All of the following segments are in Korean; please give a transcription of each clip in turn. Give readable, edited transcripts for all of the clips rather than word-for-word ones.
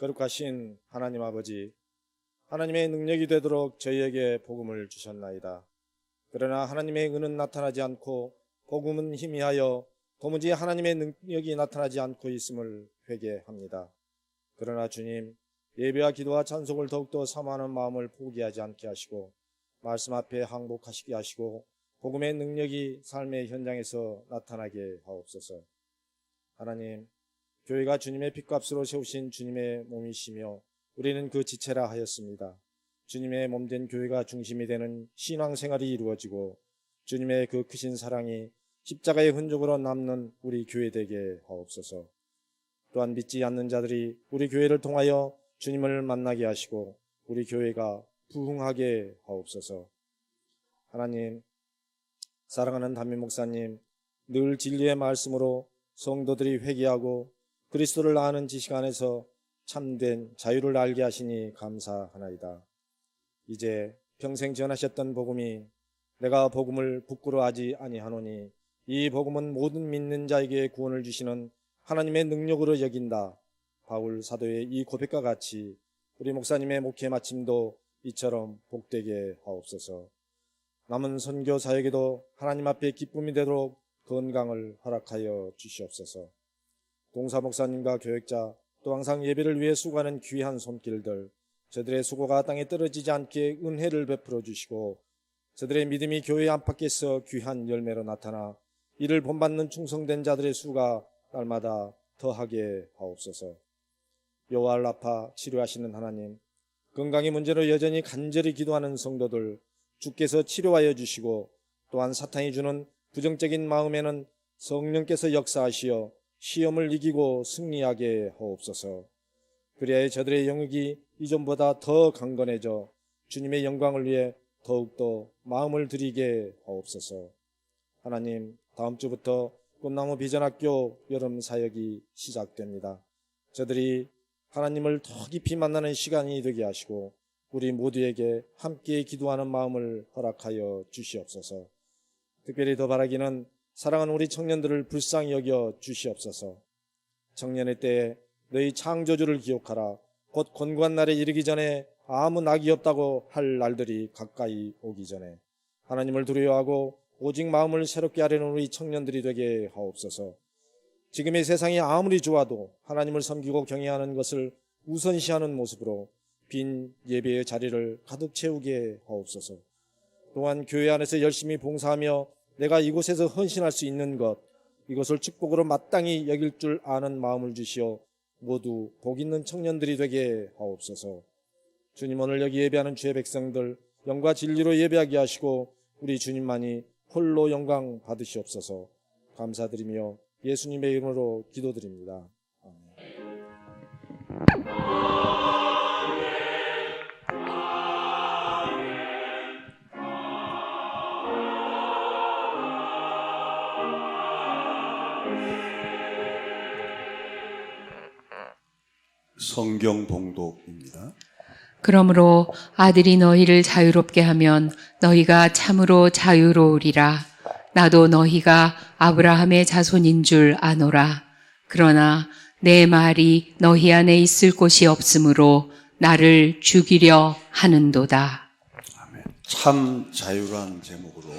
거룩하신 하나님 아버지, 하나님의 능력이 되도록 저희에게 복음을 주셨나이다. 그러나 하나님의 은은 나타나지 않고 복음은 희미하여 도무지 하나님의 능력이 나타나지 않고 있음을 회개합니다. 그러나 주님, 예배와 기도와 찬송을 더욱더 사모하는 마음을 포기하지 않게 하시고 말씀 앞에 항복하시게 하시고 복음의 능력이 삶의 현장에서 나타나게 하옵소서. 하나님, 교회가 주님의 핏값으로 세우신 주님의 몸이시며 우리는 그 지체라 하였습니다. 주님의 몸된 교회가 중심이 되는 신앙생활이 이루어지고 주님의 그 크신 사랑이 십자가의 흔적으로 남는 우리 교회 되게 하옵소서. 또한 믿지 않는 자들이 우리 교회를 통하여 주님을 만나게 하시고 우리 교회가 부흥하게 하옵소서. 하나님, 사랑하는 담임 목사님, 늘 진리의 말씀으로 성도들이 회개하고 그리스도를 아는 지식 안에서 참된 자유를 알게 하시니 감사하나이다. 이제 평생 전하셨던 복음이 내가 복음을 부끄러워하지 아니하노니 이 복음은 모든 믿는 자에게 구원을 주시는 하나님의 능력으로 여긴다. 바울 사도의 이 고백과 같이 우리 목사님의 목회 마침도 이처럼 복되게 하옵소서. 남은 선교 사역에도 하나님 앞에 기쁨이 되도록 건강을 허락하여 주시옵소서. 동사 목사님과 교역자 또 항상 예배를 위해 수고하는 귀한 손길들, 저들의 수고가 땅에 떨어지지 않게 은혜를 베풀어 주시고 저들의 믿음이 교회 안팎에서 귀한 열매로 나타나 이를 본받는 충성된 자들의 수가 날마다 더하게 하옵소서. 여호와 라파 치료하시는 하나님, 건강의 문제로 여전히 간절히 기도하는 성도들 주께서 치료하여 주시고 또한 사탄이 주는 부정적인 마음에는 성령께서 역사하시어 시험을 이기고 승리하게 하옵소서. 그리하여 저들의 영역이 이전보다 더 강건해져 주님의 영광을 위해 더욱더 마음을 드리게 하옵소서. 하나님, 다음 주부터 꿈나무 비전학교 여름 사역이 시작됩니다. 저들이 하나님을 더 깊이 만나는 시간이 되게 하시고 우리 모두에게 함께 기도하는 마음을 허락하여 주시옵소서. 특별히 더 바라기는 사랑하는 우리 청년들을 불쌍히 여겨 주시옵소서. 청년의 때에 너희 창조주를 기억하라. 곧 곤고한 날에 이르기 전에 아무 낙이 없다고 할 날들이 가까이 오기 전에 하나님을 두려워하고 오직 마음을 새롭게 하려는 우리 청년들이 되게 하옵소서. 지금의 세상이 아무리 좋아도 하나님을 섬기고 경외하는 것을 우선시하는 모습으로 빈 예배의 자리를 가득 채우게 하옵소서. 또한 교회 안에서 열심히 봉사하며 내가 이곳에서 헌신할 수 있는 것, 이것을 축복으로 마땅히 여길 줄 아는 마음을 주시어 모두 복 있는 청년들이 되게 하옵소서. 주님, 오늘 여기 예배하는 주의 백성들 영과 진리로 예배하게 하시고 우리 주님만이 홀로 영광 받으시옵소서. 감사드리며 예수님의 이름으로 기도드립니다. 성경 봉독입니다. 그러므로 아들이 너희를 자유롭게 하면 너희가 참으로 자유로우리라. 나도 너희가 아브라함의 자손인 줄 아노라. 그러나 내 말이 너희 안에 있을 곳이 없으므로 나를 죽이려 하는도다. 아멘. 참 자유란 제목으로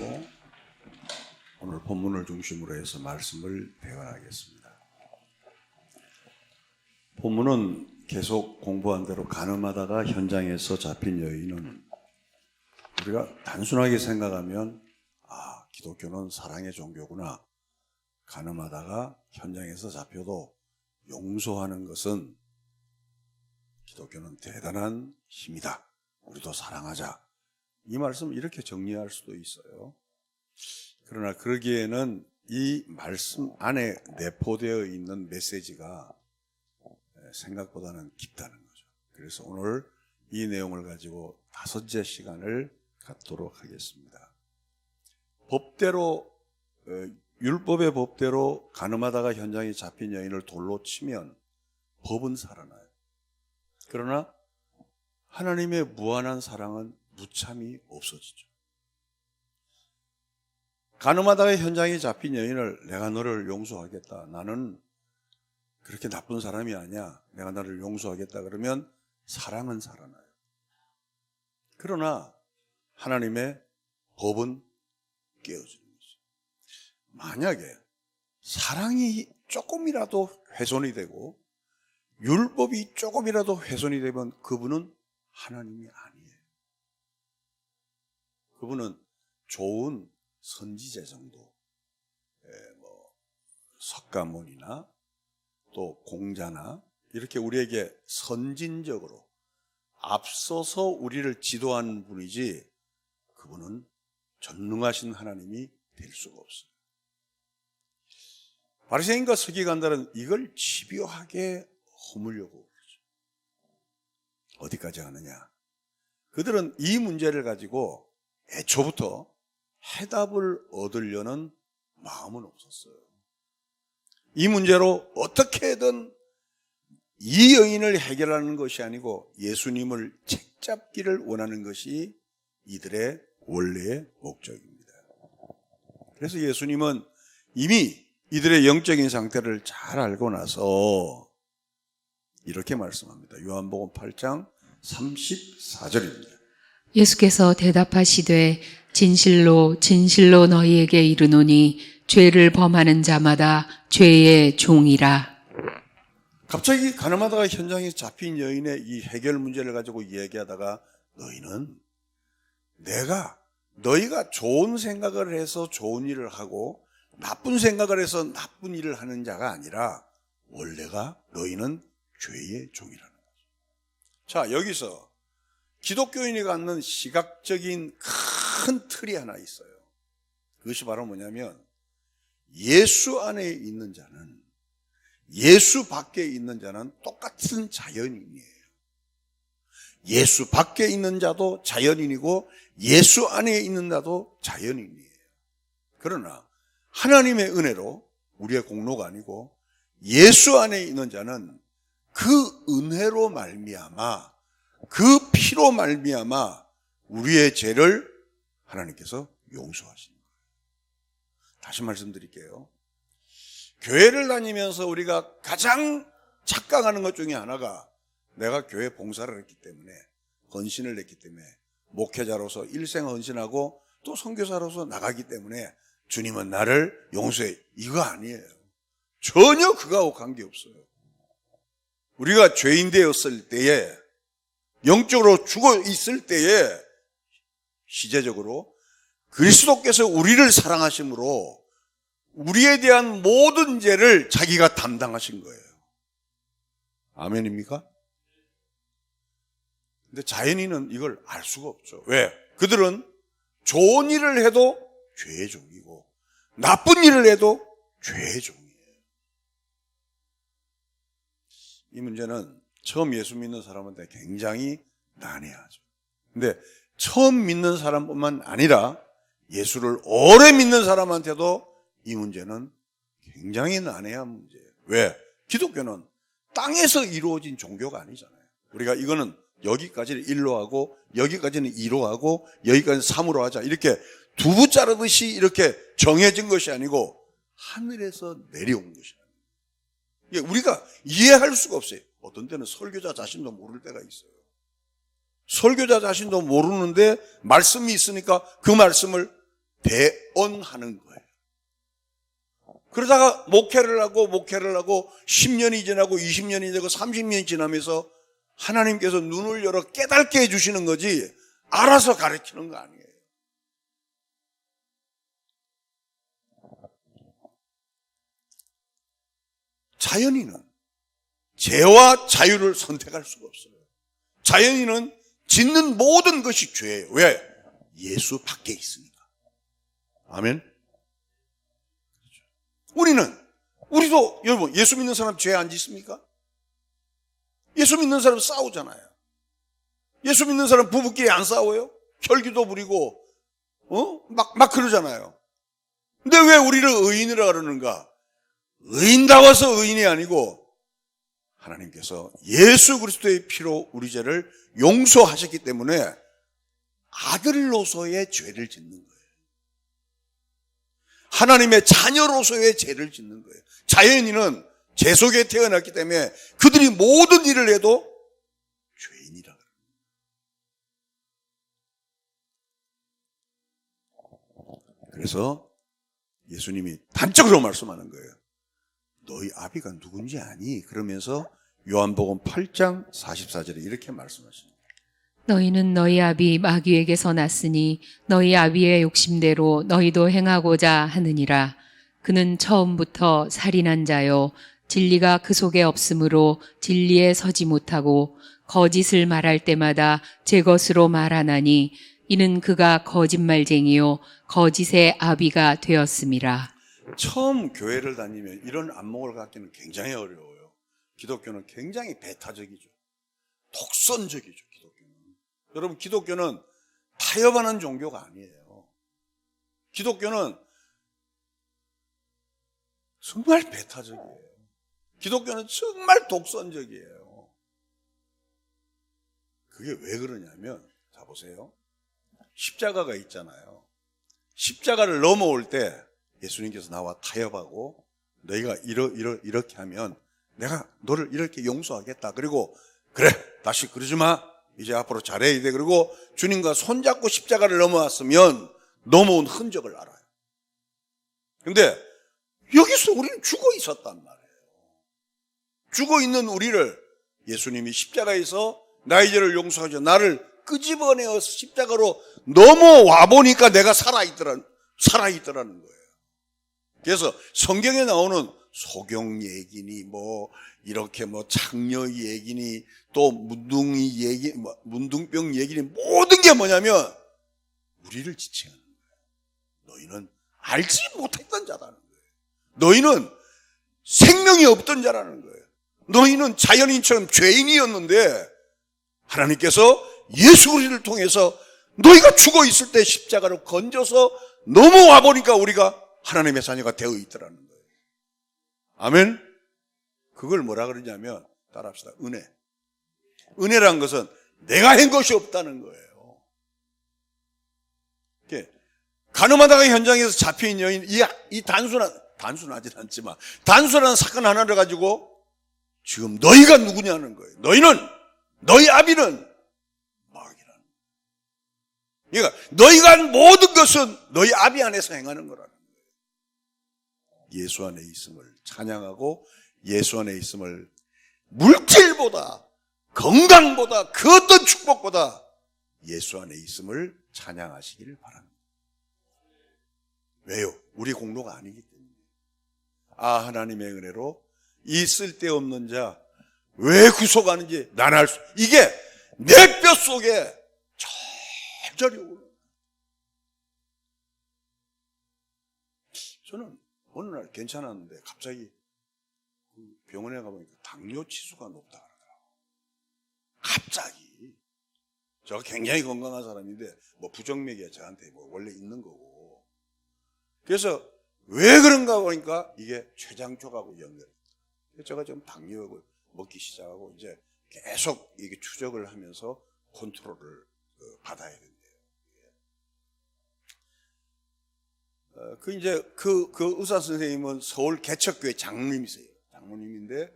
오늘 본문을 중심으로 해서 말씀을 대화하겠습니다. 본문은 계속 공부한 대로 간음하다가 현장에서 잡힌 여인은 우리가 단순하게 생각하면 기독교는 사랑의 종교구나. 간음하다가 현장에서 잡혀도 용서하는 것은 기독교는 대단한 힘이다. 우리도 사랑하자. 이 말씀 이렇게 정리할 수도 있어요. 그러나 그러기에는 이 말씀 안에 내포되어 있는 메시지가 생각보다는 깊다는 거죠. 그래서 오늘 이 내용을 가지고 5째 시간을 갖도록 하겠습니다. 법대로, 율법의 법대로 간음하다가 현장에 잡힌 여인을 돌로 치면 법은 살아나요. 그러나 하나님의 무한한 사랑은 무참히 없어지죠. 간음하다가 현장에 잡힌 여인을 내가 너를 용서하겠다. 나는 그렇게 나쁜 사람이 아니야. 내가 나를 용서하겠다 그러면 사랑은 살아나요. 그러나 하나님의 법은 깨어지는 거죠. 만약에 사랑이 조금이라도 훼손이 되고 율법이 조금이라도 훼손이 되면 그분은 하나님이 아니에요. 그분은 좋은 선지자 정도, 석가모니나 또 공자나 이렇게 우리에게 선진적으로 앞서서 우리를 지도하는 분이지 그분은 전능하신 하나님이 될 수가 없어요. 바리새인과 서기관들은 이걸 집요하게 허물려고 그러죠. 어디까지 하느냐? 그들은 이 문제를 가지고 애초부터 해답을 얻으려는 마음은 없었어요. 이 문제로 어떻게든 이 여인을 해결하는 것이 아니고 예수님을 책잡기를 원하는 것이 이들의 원래의 목적입니다. 그래서 예수님은 이미 이들의 영적인 상태를 잘 알고 나서 이렇게 말씀합니다. 요한복음 8장 34절입니다. 예수께서 대답하시되 진실로 진실로 너희에게 이르노니 죄를 범하는 자마다 죄의 종이라. 갑자기 가늠하다가 현장에 잡힌 여인의 이 해결 문제를 가지고 이야기하다가 너희가 좋은 생각을 해서 좋은 일을 하고 나쁜 생각을 해서 나쁜 일을 하는 자가 아니라 원래가 너희는 죄의 종이라는 거죠. 자, 여기서 기독교인이 갖는 시각적인 큰 틀이 하나 있어요. 그것이 바로 뭐냐면 예수 안에 있는 자는 예수 밖에 있는 자는 똑같은 자연인이에요. 예수 밖에 있는 자도 자연인이고 예수 안에 있는 자도 자연인이에요. 그러나 하나님의 은혜로 우리의 공로가 아니고 예수 안에 있는 자는 그 은혜로 말미암아 그 피로 말미암아 우리의 죄를 하나님께서 용서하시는 거예요. 다시 말씀드릴게요. 교회를 다니면서 우리가 가장 착각하는 것 중에 하나가 내가 교회 봉사를 했기 때문에 헌신을 했기 때문에 목회자로서 일생 헌신하고 또 선교사로서 나가기 때문에 주님은 나를 용서해. 이거 아니에요. 전혀 그거하고 관계없어요. 우리가 죄인 되었을 때에 영적으로 죽어 있을 때에 시제적으로 그리스도께서 우리를 사랑하심으로 우리에 대한 모든 죄를 자기가 담당하신 거예요. 아멘입니까? 근데 자연인은 이걸 알 수가 없죠. 왜? 그들은 좋은 일을 해도 죄의 종이고 나쁜 일을 해도 죄의 종이에요. 이 문제는 처음 예수 믿는 사람한테 굉장히 난해하죠. 근데 처음 믿는 사람뿐만 아니라 예수를 오래 믿는 사람한테도 이 문제는 굉장히 난해한 문제예요. 왜? 기독교는 땅에서 이루어진 종교가 아니잖아요. 우리가 이거는 여기까지는 1로 하고 여기까지는 2로 하고 여기까지는 3으로 하자 이렇게 두부 자르듯이 이렇게 정해진 것이 아니고 하늘에서 내려온 것이에요. 우리가 이해할 수가 없어요. 어떤 때는 설교자 자신도 모를 때가 있어요. 설교자 자신도 모르는데 말씀이 있으니까 그 말씀을 대언하는 거예요. 그러다가 목회를 하고 10년이 지나고 20년이 되고 30년이 지나면서 하나님께서 눈을 열어 깨닫게 해주시는 거지 알아서 가르치는 거 아니에요. 자연인은 죄와 자유를 선택할 수가 없어요. 자연인은 짓는 모든 것이 죄예요. 왜? 예수 밖에 있으니까. 아멘. 우리도 여러분 예수 믿는 사람 죄 안 짓습니까? 예수 믿는 사람 싸우잖아요. 예수 믿는 사람 부부끼리 안 싸워요? 혈기도 부리고 막 그러잖아요. 근데 왜 우리를 의인이라 그러는가? 의인다워서 의인이 아니고 하나님께서 예수 그리스도의 피로 우리 죄를 용서하셨기 때문에 아들로서의 죄를 짓는 거예요. 하나님의 자녀로서의 죄를 짓는 거예요. 자연인은 제 속에 태어났기 때문에 그들이 모든 일을 해도 죄인이라. 그래서 예수님이 단적으로 말씀하는 거예요. 너희 아비가 누군지 아니? 그러면서 요한복음 8장 44절에 이렇게 말씀하십니다. 너희는 너희 아비 마귀에게서 났으니 너희 아비의 욕심대로 너희도 행하고자 하느니라. 그는 처음부터 살인한 자요 진리가 그 속에 없으므로 진리에 서지 못하고 거짓을 말할 때마다 제 것으로 말하나니 이는 그가 거짓말쟁이요 거짓의 아비가 되었음이라. 처음 교회를 다니면 이런 안목을 갖기는 굉장히 어려워요. 기독교는 굉장히 배타적이죠. 독선적이죠, 기독교는. 여러분, 기독교는 타협하는 종교가 아니에요. 기독교는 정말 배타적이에요. 기독교는 정말 독선적이에요. 그게 왜 그러냐면, 자 보세요. 십자가가 있잖아요. 십자가를 넘어올 때 예수님께서 나와 타협하고 너희가 이렇게 하면 내가 너를 이렇게 용서하겠다. 그리고 그래, 다시 그러지 마. 이제 앞으로 잘해야 돼. 그리고 주님과 손잡고 십자가를 넘어왔으면 넘어온 흔적을 알아요. 근데 여기서 우리는 죽어 있었단 말이에요. 죽어 있는 우리를 예수님이 십자가에서 나의 죄를 용서하죠. 나를 끄집어내어서 십자가로 넘어와 보니까 내가 살아있더라는 거예요. 그래서 성경에 나오는 소경 얘기니 이렇게 장녀 얘기니 또 문둥이 얘기, 문둥병 얘기니 모든 게 뭐냐면 우리를 지칭하는 거예요. 너희는 알지 못했던 자라는 거예요. 너희는 생명이 없던 자라는 거예요. 너희는 자연인처럼 죄인이었는데 하나님께서 예수 그리스도를 통해서 너희가 죽어 있을 때 십자가로 건져서 넘어와 보니까 우리가 하나님의 자녀가 되어 있더라는 거예요. 아멘. 그걸 뭐라 그러냐면 따라합시다. 은혜. 은혜란 것은 내가 한 것이 없다는 거예요. 가늠하다가 현장에서 잡혀있는 여인, 이 단순하진 않지만 단순한 사건 하나를 가지고 지금 너희가 누구냐는 거예요. 너희 아비는 마귀라는 거예요. 그러니까 너희가 한 모든 것은 너희 아비 안에서 행하는 거라는 거예요. 예수 안에 있음을 찬양하고 예수 안에 있음을 물질보다 건강보다 그 어떤 축복보다 예수 안에 있음을 찬양하시기를 바랍니다. 왜요? 우리 공로가 아니기 때문에. 하나님의 은혜로 이 쓸데없는 자 왜 구속하는지 난 알 수, 이게 내 뼛속에 절절히 오르는. 저는 어느 날 괜찮았는데 갑자기 병원에 가보니까 당뇨 치수가 높다 그러더라고요. 갑자기. 제가 굉장히 건강한 사람인데 부정맥이야 저한테 원래 있는 거고. 그래서 왜 그런가 보니까 이게 췌장쪽하고 연결이 돼요. 제가 좀 당뇨약을 먹기 시작하고 이제 계속 이게 추적을 하면서 컨트롤을 받아야 된대요. 그 의사 선생님은 서울 개척교회 장로님이세요. 장로님인데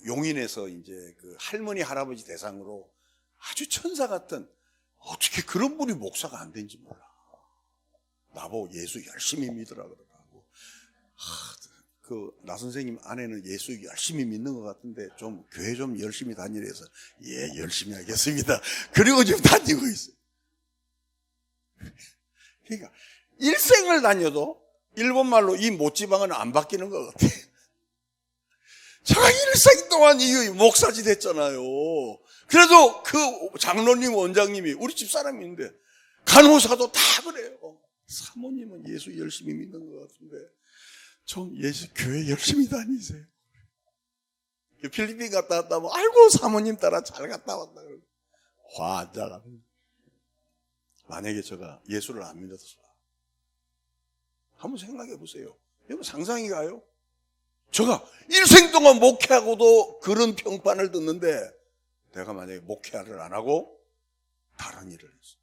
용인에서 이제 할머니 할아버지 대상으로 아주 천사 같은, 어떻게 그런 분이 목사가 안 된지 몰라. 나보고 예수 열심히 믿으라 그러더라고. 나 선생님 아내는 예수 열심히 믿는 것 같은데 좀 교회 좀 열심히 다니래서 예, 열심히 하겠습니다. 그리고 지금 다니고 있어요. 그러니까 일생을 다녀도 일본말로 이 못지방은 안 바뀌는 것 같아. 제가 일생 동안 이 목사지 됐잖아요. 그래도 그 장로님 원장님이 우리 집 사람인데 간호사도 다 그래요. 사모님은 예수 열심히 믿는 것 같은데 좀 예수 교회 열심히 다니세요. 필리핀 갔다 왔다 하면 아이고 사모님 따라 잘 갔다 왔다 그러고 화자가는. 만약에 제가 예수를 안 믿었어, 한번 생각해 보세요. 여러분 상상이 가요? 제가 일생 동안 목회하고도 그런 평판을 듣는데 내가 만약에 목회를 안 하고 다른 일을 했어.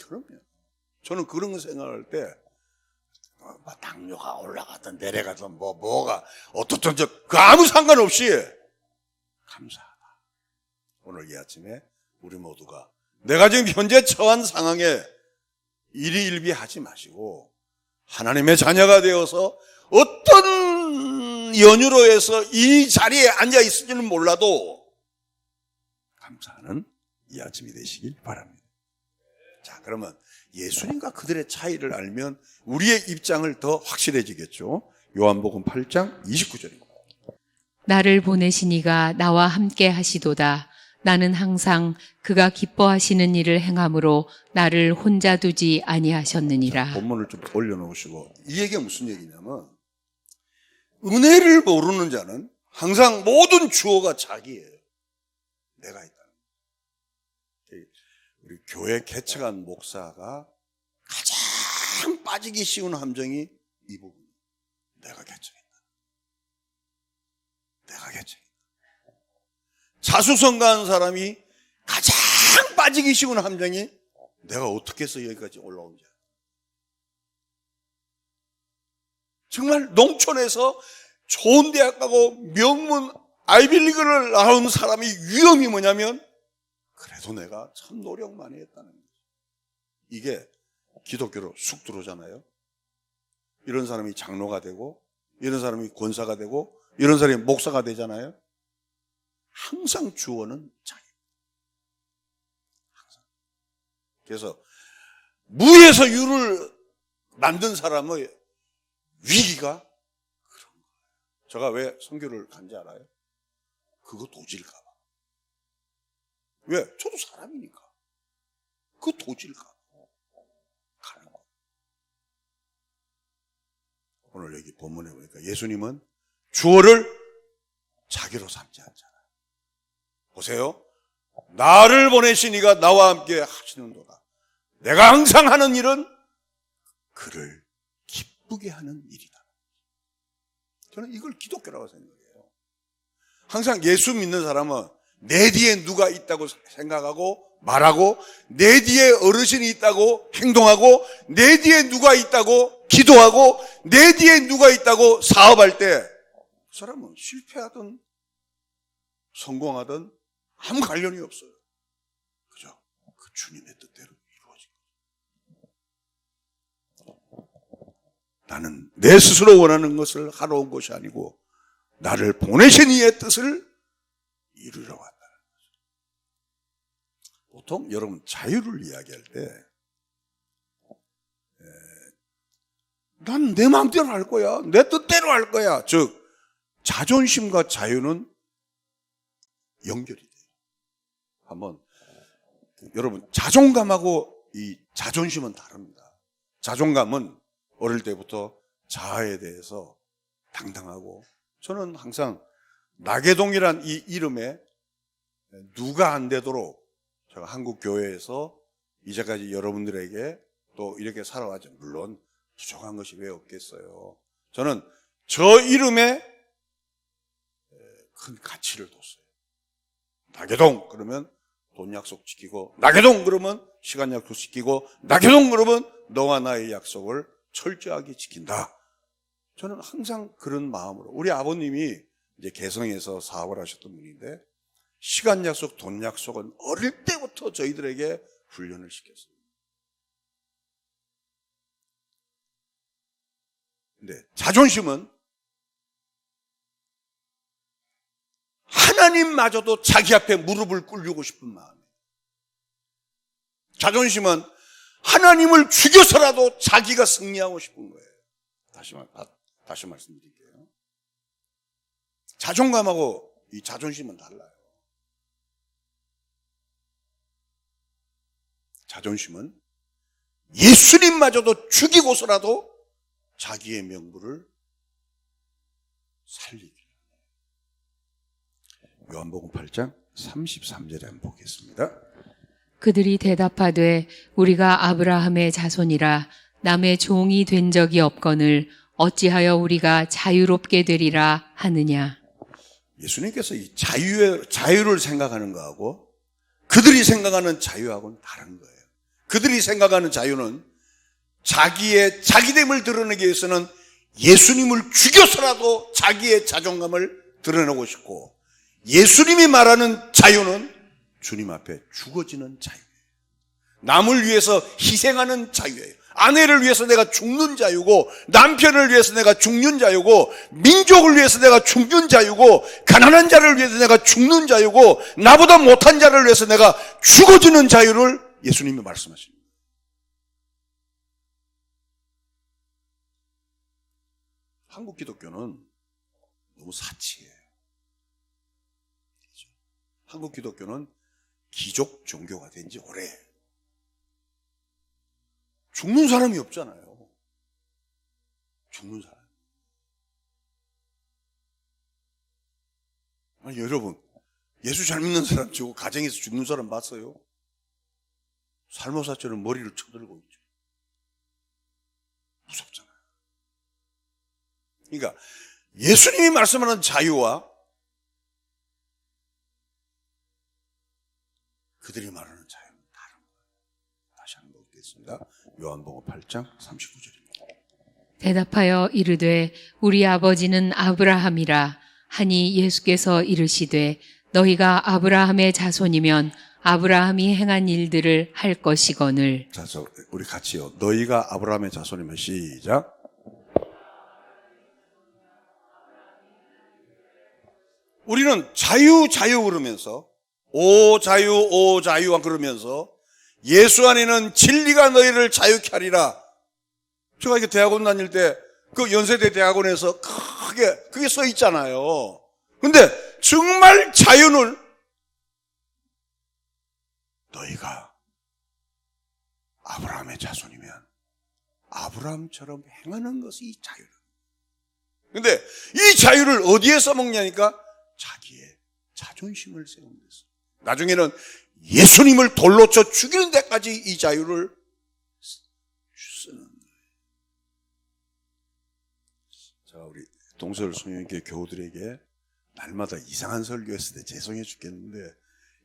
그러면 저는 그런 거 생각할 때 당뇨가 올라가든 내려가든 뭐가 어떻든 그 아무 상관없이 감사하다. 오늘 이 아침에 우리 모두가 내가 지금 현재 처한 상황에 일희일비하지 마시고 하나님의 자녀가 되어서 어떤 연유로 해서 이 자리에 앉아 있을지는 몰라도 감사하는 이 아침이 되시길 바랍니다. 자, 그러면 예수님과 그들의 차이를 알면 우리의 입장을 더 확실해지겠죠. 요한복음 8장 29절입니다. 나를 보내신 이가 나와 함께 하시도다. 나는 항상 그가 기뻐하시는 일을 행함으로 나를 혼자 두지 아니하셨느니라. 본문을 좀 올려놓으시고, 이 얘기가 무슨 얘기냐면 은혜를 모르는 자는 항상 모든 주어가 자기예요. 내가 있다. 우리 교회 개척한 목사가 가장 빠지기 쉬운 함정이 이 부분이에요. 내가 개척했다. 내가 개척했다. 자수성가한 사람이 가장 빠지기 쉬운 함정이 내가 어떻게 해서 여기까지 올라온지. 정말 농촌에서 좋은 대학 가고 명문 아이빌리그를 나온 사람이 위험이 뭐냐면 그래도 내가 참 노력 많이 했다는 거죠. 이게 기독교로 쑥 들어오잖아요. 이런 사람이 장로가 되고 이런 사람이 권사가 되고 이런 사람이 목사가 되잖아요. 항상 주어는 자기입니다. 항상. 그래서 무에서 유를 만든 사람의 위기가 그런 거예요. 제가 왜 선교를 간지 알아요? 그거 도질까 봐. 왜? 저도 사람이니까. 그거 도질까 봐. 가는 거예요. 오늘 여기 본문에 보니까 예수님은 주어를 자기로 삼지 않잖아요. 보세요. 나를 보내신 이가 나와 함께 하시는도다. 내가 항상 하는 일은 그를 기쁘게 하는 일이다. 저는 이걸 기독교라고 생각해요. 항상 예수 믿는 사람은 내 뒤에 누가 있다고 생각하고 말하고 내 뒤에 어르신이 있다고 행동하고 내 뒤에 누가 있다고 기도하고 내 뒤에 누가 있다고 사업할 때 그 사람은 실패하든 성공하든 아무 관련이 없어요. 그죠? 그 주님의 뜻대로 이루어진 거죠. 나는 내 스스로 원하는 것을 하러 온 것이 아니고 나를 보내신 이의 뜻을 이루러 왔다는 거죠. 보통 여러분 자유를 이야기할 때 난 내 마음대로 할 거야. 내 뜻대로 할 거야. 즉 자존심과 자유는 연결이 돼요. 한번 여러분 자존감하고 이 자존심은 다릅니다. 자존감은 어릴 때부터 자아에 대해서 당당하고 저는 항상 나계동이란 이 이름에 누가 안 되도록 제가 한국 교회에서 이제까지 여러분들에게 또 이렇게 살아왔죠. 물론 부족한 것이 왜 없겠어요. 저는 저 이름에 큰 가치를 뒀어요. 나계동 그러면 돈 약속 지키고 나계동 그러면 시간 약속 지키고 나계동 그러면 너와 나의 약속을 철저하게 지킨다. 저는 항상 그런 마음으로 우리 아버님이 이제 개성에서 사업을 하셨던 분인데 시간 약속, 돈 약속은 어릴 때부터 저희들에게 훈련을 시켰어요. 근데 자존심은 하나님마저도 자기 앞에 무릎을 꿇리고 싶은 마음이에요. 자존심은 하나님을 죽여서라도 자기가 승리하고 싶은 거예요. 다시 말씀드릴게요. 자존감하고 이 자존심은 달라요. 자존심은 예수님마저도 죽이고서라도 자기의 명분을 살리기. 요한복음 8장 33절에 한번 보겠습니다. 그들이 대답하되 우리가 아브라함의 자손이라 남의 종이 된 적이 없거늘 어찌하여 우리가 자유롭게 되리라 하느냐. 예수님께서 이 자유를 생각하는 거하고 그들이 생각하는 자유하고는 다른 거예요. 그들이 생각하는 자유는 자기의 자기됨을 드러내기 위해서는 예수님을 죽여서라도 자기의 자존감을 드러내고 싶고, 예수님이 말하는 자유는 주님 앞에 죽어지는 자유예요. 남을 위해서 희생하는 자유예요. 아내를 위해서 내가 죽는 자유고, 남편을 위해서 내가 죽는 자유고, 민족을 위해서 내가 죽는 자유고, 가난한 자를 위해서 내가 죽는 자유고, 나보다 못한 자를 위해서 내가 죽어지는 자유를 예수님이 말씀하십니다. 한국 기독교는 너무 사치예요. 한국 기독교는 기족 종교가 된 지 오래예요. 죽는 사람이 없잖아요. 죽는 사람. 아니, 여러분, 예수 잘 믿는 사람 치고 가정에서 죽는 사람 봤어요? 살모사처럼 머리를 쳐들고 있죠. 무섭잖아요. 그러니까 예수님이 말씀하는 자유와 그들이 말하는 자유는 다른 거예요. 다시 한번 읽겠습니다. 요한복음 8장 39절입니다. 대답하여 이르되 우리 아버지는 아브라함이라 하니 예수께서 이르시되 너희가 아브라함의 자손이면 아브라함이 행한 일들을 할 것이거늘. 자, 우리 같이요. 너희가 아브라함의 자손이면 시작. 우리는 자유 그러면서 오 자유 그러면서 예수 안에는 진리가 너희를 자유케 하리라. 제가 이렇게 대학원 다닐 때 그 연세대 대학원에서 그게 써 있잖아요. 근데 정말 자유는 너희가 아브라함의 자손이면 아브라함처럼 행하는 것이 자유다. 근데 이 자유를 어디에 써먹냐니까 자기의 자존심을 세우는 데서. 나중에는 예수님을 돌로 쳐 죽이는 데까지 이 자유를 쓰는 거예요. 자, 우리 동서울 성령교회 교우들에게 날마다 이상한 설교했을 때 죄송해 죽겠는데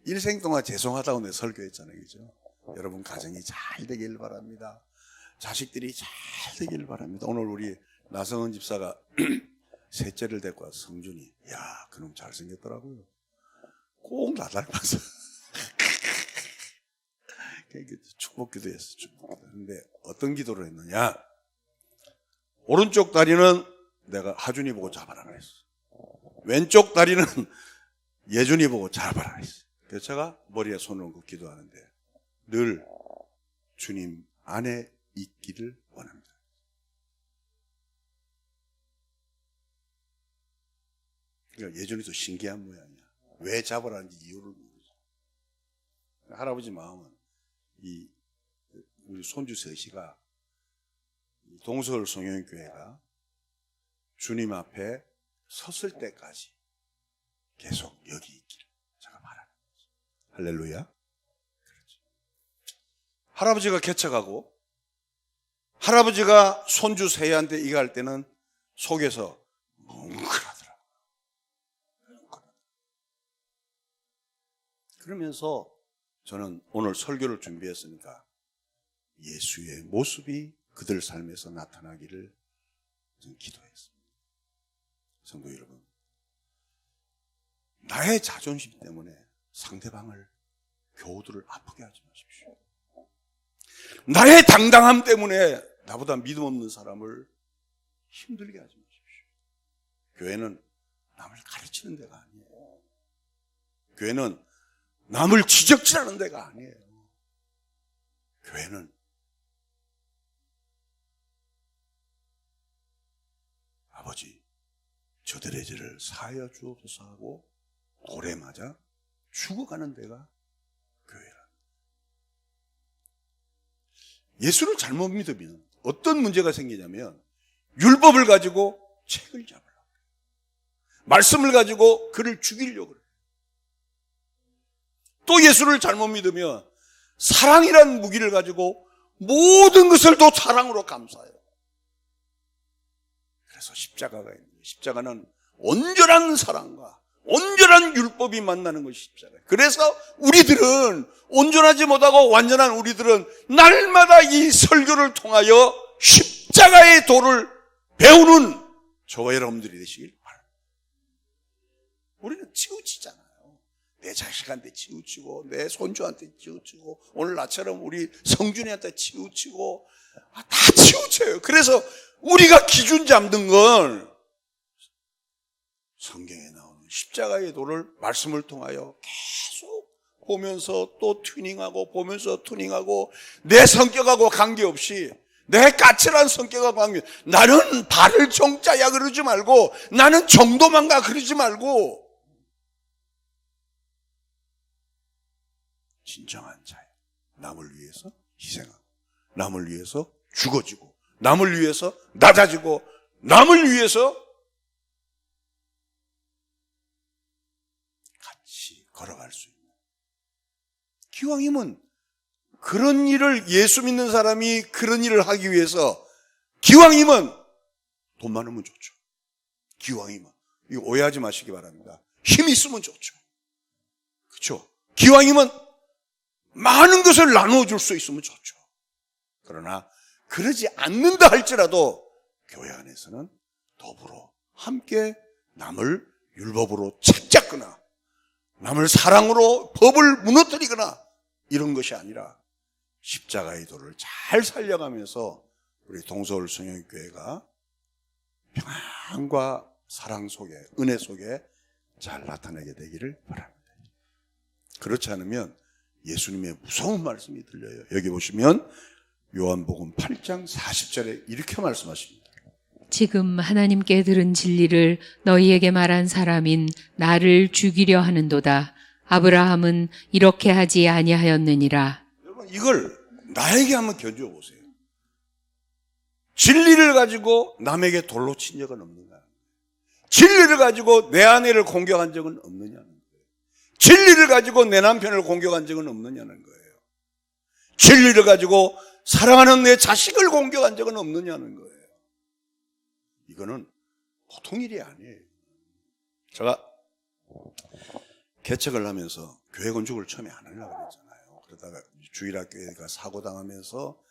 일생 동안 죄송하다고 내 설교했잖아요. 그죠? 여러분 가정이 잘 되길 바랍니다. 자식들이 잘 되길 바랍니다. 오늘 우리 나성은 집사가 셋째를 데리고 와서 성준이, 야, 그놈 잘생겼더라고요. 꼭 나 닮아서. 축복 기도했어, 축복 기도. 근데 어떤 기도를 했느냐? 오른쪽 다리는 내가 하준이 보고 잡아라 그랬어. 왼쪽 다리는 예준이 보고 잡아라 그랬어. 그래서 제가 머리에 손을 얹고 기도하는데 늘 주님 안에 있기를 원합니다. 그러니까 예준이도 신기한 모양이야. 왜 잡으라는지 이유를 모르죠. 할아버지 마음은 우리 손주 셋이가 동서울 성령교회가 주님 앞에 섰을 때까지 계속 여기 있기를 제가 바라는 거죠. 할렐루야. 그렇죠. 할아버지가 개척하고 할아버지가 손주 셋한테 이거 할 때는 속에서 뭉클하더라고요. 그러면서 저는 오늘 설교를 준비했으니까 예수의 모습이 그들 삶에서 나타나기를 기도했습니다. 성도 여러분, 나의 자존심 때문에 상대방을, 교우들을 아프게 하지 마십시오. 나의 당당함 때문에 나보다 믿음 없는 사람을 힘들게 하지 마십시오. 교회는 남을 가르치는 데가 아니에요. 교회는 남을 지적질하는 데가 아니에요. 교회는 아버지, 저들의 죄를 사하여 주옵소서 하고 돌에 맞아 죽어가는 데가 교회라. 예수를 잘못 믿으면 어떤 문제가 생기냐면 율법을 가지고 책을 잡으려고 해요. 말씀을 가지고 그를 죽이려고 해요. 또 예수를 잘못 믿으면 사랑이라는 무기를 가지고 모든 것을 또 사랑으로 감싸요. 그래서 십자가가 있는 거예요. 십자가는 온전한 사랑과 온전한 율법이 만나는 것이 십자가예요. 그래서 우리들은 온전하지 못하고 완전한 우리들은 날마다 이 설교를 통하여 십자가의 도를 배우는 저와 여러분들이 되시길 바랍니다. 우리는 치우치잖아요. 내 자식한테 치우치고 내 손주한테 치우치고 오늘 나처럼 우리 성준이한테 치우치고 다 치우쳐요. 그래서 우리가 기준 잡는 건 성경에 나오는 십자가의 도를 말씀을 통하여 계속 보면서 또 튜닝하고 보면서 튜닝하고 내 성격하고 관계없이 내 까칠한 성격하고 관계없이 나는 발을 정자야 그러지 말고 나는 정도만 가 그러지 말고 진정한 자유. 남을 위해서 희생하고 남을 위해서 죽어지고 남을 위해서 낮아지고 남을 위해서 같이 걸어갈 수 있는 기왕이면 그런 일을 예수 믿는 사람이 그런 일을 하기 위해서 기왕이면 돈 많으면 좋죠. 기왕이면 이거 오해하지 마시기 바랍니다. 힘 있으면 좋죠. 그렇죠? 기왕이면 많은 것을 나누어줄 수 있으면 좋죠. 그러나 그러지 않는다 할지라도 교회 안에서는 더불어 함께 남을 율법으로 책잡거나 남을 사랑으로 법을 무너뜨리거나 이런 것이 아니라 십자가의 도를 잘 살려가면서 우리 동서울 성령교회가 평안과 사랑 속에 은혜 속에 잘 나타나게 되기를 바랍니다. 그렇지 않으면 예수님의 무서운 말씀이 들려요. 여기 보시면 요한복음 8장 40절에 이렇게 말씀하십니다. 지금 하나님께 들은 진리를 너희에게 말한 사람인 나를 죽이려 하는도다. 아브라함은 이렇게 하지 아니하였느니라. 여러분 이걸 나에게 한번 견주어 보세요. 진리를 가지고 남에게 돌로 친 적은 없는가? 진리를 가지고 내 아내를 공격한 적은 없느냐는 거예요. 진리를 가지고 내 남편을 공격한 적은 없느냐는 거예요. 진리를 가지고 사랑하는 내 자식을 공격한 적은 없느냐는 거예요. 이거는 보통 일이 아니에요. 제가 개척을 하면서 교회 건축을 처음에 안 하려고 그랬잖아요. 그러다가 주일학교가 사고당하면서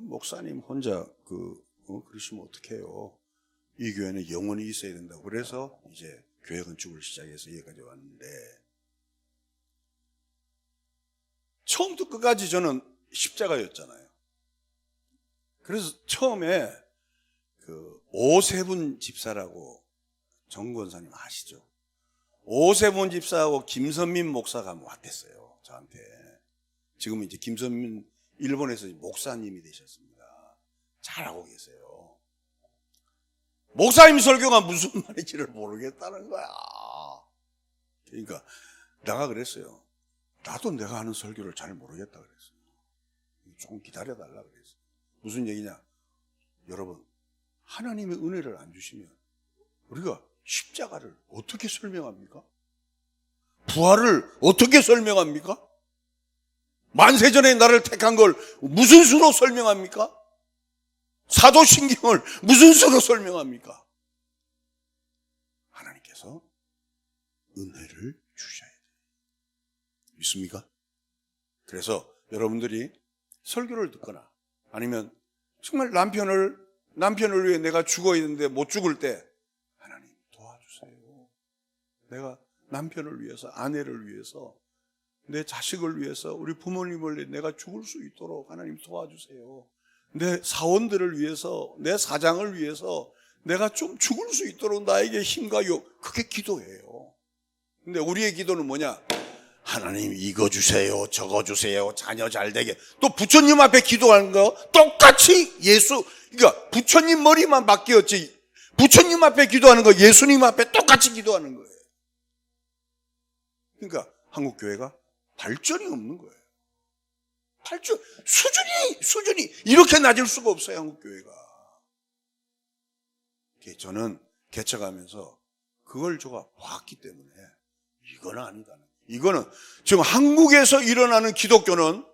목사님 혼자 그러시면 어떡해요. 이 교회는 영원히 있어야 된다고 그래서 이제 교회 건축을 시작해서 여기까지 왔는데 처음부터 끝까지 저는 십자가였잖아요. 그래서 처음에 오세분 집사라고 정권사님 아시죠? 오세분 집사하고 김선민 목사가 왔댔어요. 저한테. 지금은 이제 김선민 일본에서 목사님이 되셨습니다. 잘하고 계세요. 목사님 설교가 무슨 말인지를 모르겠다는 거야. 그러니까 내가 그랬어요. 나도 내가 하는 설교를 잘 모르겠다 그랬어요. 조금 기다려달라 그랬어요. 무슨 얘기냐? 여러분, 하나님의 은혜를 안 주시면 우리가 십자가를 어떻게 설명합니까? 부활을 어떻게 설명합니까? 만세전에 나를 택한 걸 무슨 수로 설명합니까? 사도신경을 무슨 수로 설명합니까? 하나님께서 은혜를 주셔야 돼요. 믿습니까? 그래서 여러분들이 설교를 듣거나 아니면 정말 남편을 위해 내가 죽어 있는데 못 죽을 때 하나님 도와주세요. 내가 남편을 위해서, 아내를 위해서, 내 자식을 위해서, 우리 부모님을 위해 내가 죽을 수 있도록 하나님 도와주세요. 내 사원들을 위해서, 내 사장을 위해서 내가 좀 죽을 수 있도록 나에게 힘과 그게 기도예요. 근데 우리의 기도는 뭐냐? 하나님 이거 주세요, 저거 주세요, 자녀 잘 되게. 또 부처님 앞에 기도하는 거 똑같이 그러니까 부처님 머리만 바뀌었지 부처님 앞에 기도하는 거 예수님 앞에 똑같이 기도하는 거예요. 그러니까 한국 교회가 발전이 없는 거예요. 수준이 이렇게 낮을 수가 없어요. 한국 교회가. 저는 개척하면서 그걸 제가 봤기 때문에 이건 아니다. 이거는 지금 한국에서 일어나는 기독교는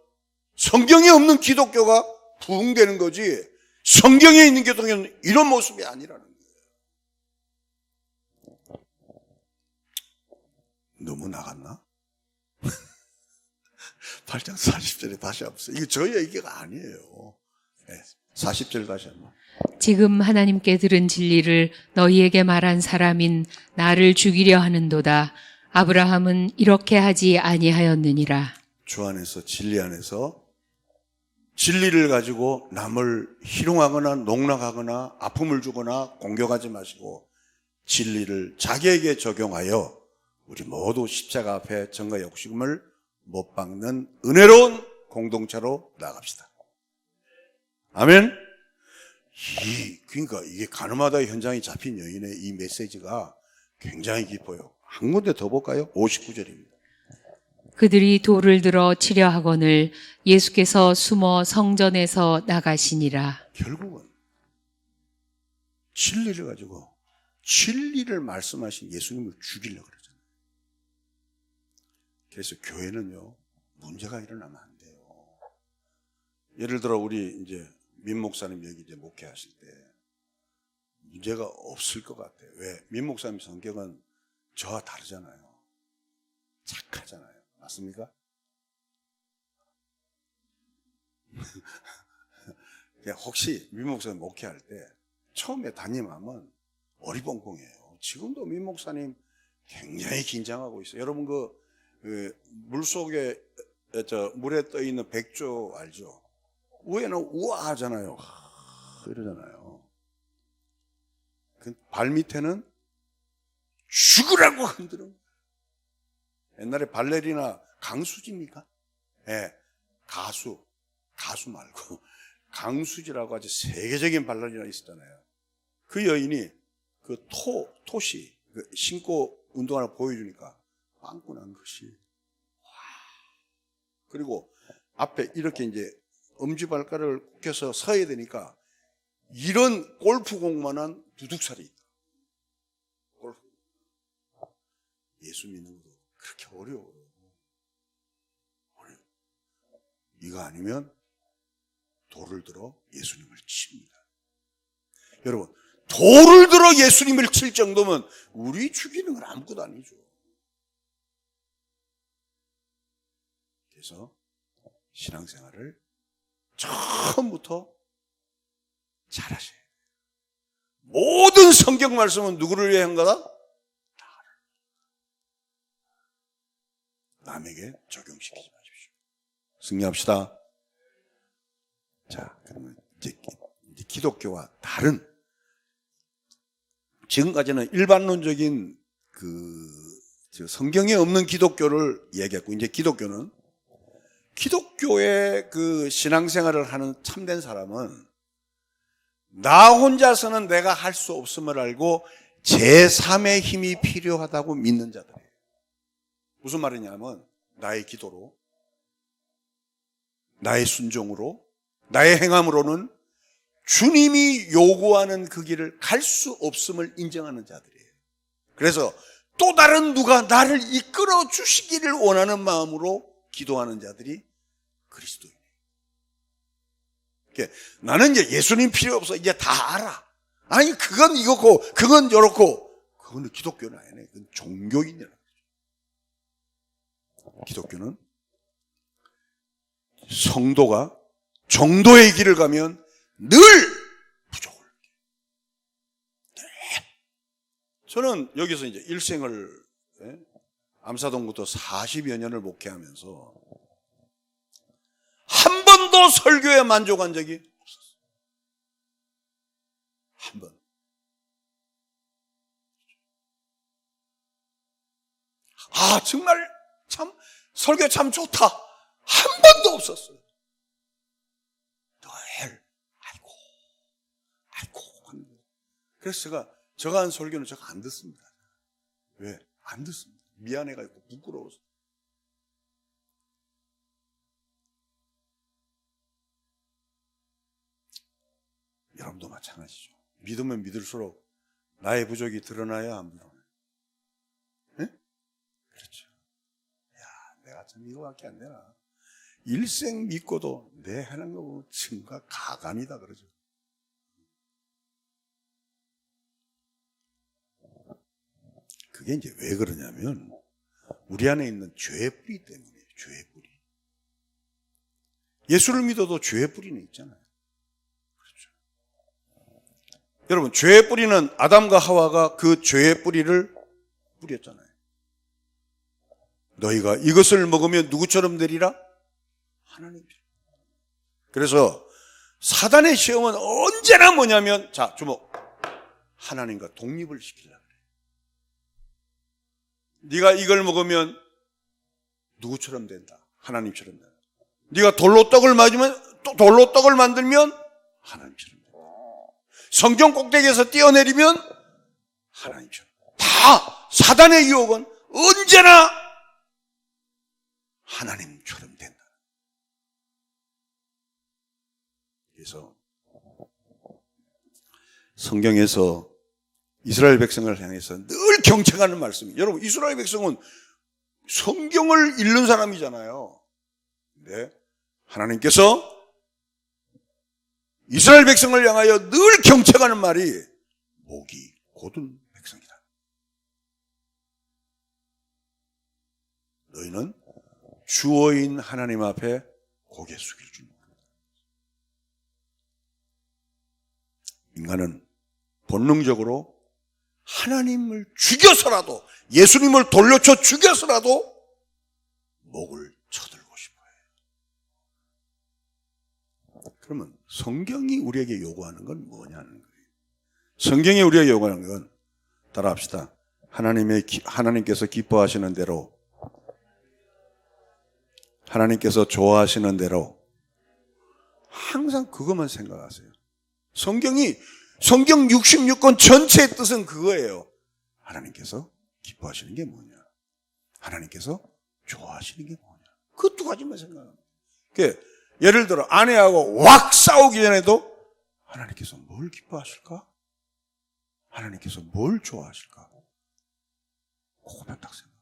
성경에 없는 기독교가 부흥되는 거지 성경에 있는 기독교는 이런 모습이 아니라는 거예요. 너무 나갔나? 8장 40절에 다시 한번 이거 저희 얘기가 아니에요. 네, 40절 다시 한번. 지금 하나님께 들은 진리를 너희에게 말한 사람인 나를 죽이려 하는도다. 아브라함은 이렇게 하지 아니하였느니라. 주 안에서 진리 안에서 진리를 가지고 남을 희롱하거나 농락하거나 아픔을 주거나 공격하지 마시고 진리를 자기에게 적용하여 우리 모두 십자가 앞에 정과 욕심을 못 박는 은혜로운 공동체로 나갑시다. 아멘. 그러니까 이게 가늠하다의 현장이 잡힌 여인의 이 메시지가 굉장히 깊어요. 한 군데 더 볼까요? 59절입니다. 그들이 돌을 들어 치려 하거늘 예수께서 숨어 성전에서 나가시니라. 결국은 진리를 가지고 진리를 말씀하신 예수님을 죽이려고 그러잖아요. 그래서 교회는요, 문제가 일어나면 안 돼요. 예를 들어 우리 이제 민 목사님 여기 이제 목회하실 때 문제가 없을 것 같아요. 왜? 민 목사님 성격은 저와 다르잖아요. 착하잖아요. 맞습니까? 혹시 민 목사님 목회할 때 처음에 담임하면 어리벙벙해요. 지금도 민 목사님 굉장히 긴장하고 있어요. 여러분 그 물속에 물에 떠 있는 백조 알죠? 위에는 우아하잖아요. 이러잖아요. 그 발 밑에는 죽으라고 흔드는. 옛날에 발레리나 강수지입니까? 예, 가수 말고 강수지라고 아주 세계적인 발레리나 있었잖아요. 그 여인이 그 톳이 신고 운동하나 보여주니까 빵꾸 난 것이. 그리고 앞에 이렇게 이제 엄지발가락을 굽혀서 서야 되니까 이런 골프공만한 두둑살이 있다. 골프. 예수 믿는 것도 그렇게 어려워요. 이거 아니면 돌을 들어 예수님을 칩니다. 여러분, 돌을 들어 예수님을 칠 정도면 우리 죽이는 건 아무것도 아니죠. 그래서 신앙생활을 처음부터 잘하셔야 돼요. 모든 성경 말씀은 누구를 위해 한 거다? 남에게 적용시키지 마십시오. 승리합시다. 자, 그러면 이제 기독교와 다른, 지금까지는 일반론적인 성경에 없는 기독교를 얘기했고, 이제 기독교의 그 신앙생활을 하는 참된 사람은 나 혼자서는 내가 할 수 없음을 알고 제3의 힘이 필요하다고 믿는 자들이에요. 무슨 말이냐면 나의 기도로, 나의 순종으로, 나의 행함으로는 주님이 요구하는 그 길을 갈 수 없음을 인정하는 자들이에요. 그래서 또 다른 누가 나를 이끌어 주시기를 원하는 마음으로 기도하는 자들이 그리스도인이에요. 나는 이제 예수님 필요 없어. 이제 다 알아. 아니, 그건 이거고, 그건 저렇고. 그거는 기독교는 아니네. 그건 종교인이라는 거죠. 기독교는 성도가 정도의 길을 가면 늘 부족을. 네. 저는 여기서 이제 일생을, 암사동부터 40여 년을 목회하면서 한 번도 설교에 만족한 적이 없었어요. 한 번. 아, 정말 참 설교 참 좋다. 한 번도 없었어요. 늘 아이고 하는 거예요. 그래서 제가 한 설교는 제가 안 듣습니다. 왜? 안 듣습니다. 미안해가지고 부끄러워서. 여러분도 마찬가지죠. 믿으면 믿을수록 나의 부족이 드러나야 안 드러나요? 네? 그렇죠. 야, 내가 참 이거밖에 안 되나. 일생 믿고도 내 하는 거 보면 증가 가관이다 그러죠. 그게 이제 왜 그러냐면 우리 안에 있는 죄의 뿌리 때문이에요. 죄의 뿌리. 예수를 믿어도 죄의 뿌리는 있잖아요. 그렇죠. 여러분, 죄의 뿌리는 아담과 하와가 그 죄의 뿌리를 뿌렸잖아요. 너희가 이것을 먹으면 누구처럼 되리라? 하나님처럼. 그래서 사단의 시험은 언제나 뭐냐면, 자, 주목. 하나님과 독립을 시키려고 그래. 네가 이걸 먹으면 누구처럼 된다. 하나님처럼 된다. 네가 돌로 떡을 맞으면 또 돌로 떡을 만들면 하나님처럼 된다. 성경 꼭대기에서 뛰어내리면 하나님처럼. 다 사단의 유혹은 언제나 하나님처럼 된다. 그래서 성경에서 이스라엘 백성을 향해서 늘 경책하는 말씀이, 여러분, 이스라엘 백성은 성경을 읽는 사람이잖아요. 근데 하나님께서 이스라엘 백성을 향하여 늘 경책하는 말이 목이 곧은 백성이다. 너희는 주어인 하나님 앞에 고개 숙일 줄 모른다. 인간은 본능적으로 하나님을 죽여서라도, 예수님을 돌려쳐 죽여서라도 목을 쳐들고 싶어요. 그러면 성경이 우리에게 요구하는 건 뭐냐는 거예요. 성경이 우리에게 요구하는 건, 따라합시다. 하나님께서 기뻐하시는 대로, 하나님께서 좋아하시는 대로, 항상 그것만 생각하세요. 성경 66권 전체의 뜻은 그거예요. 하나님께서 기뻐하시는 게 뭐냐? 하나님께서 좋아하시는 게 뭐냐? 그 두 가지만 생각합니다. 예를 들어 아내하고 확 싸우기 전에도 하나님께서 뭘 기뻐하실까? 하나님께서 뭘 좋아하실까? 그거만 딱 생각.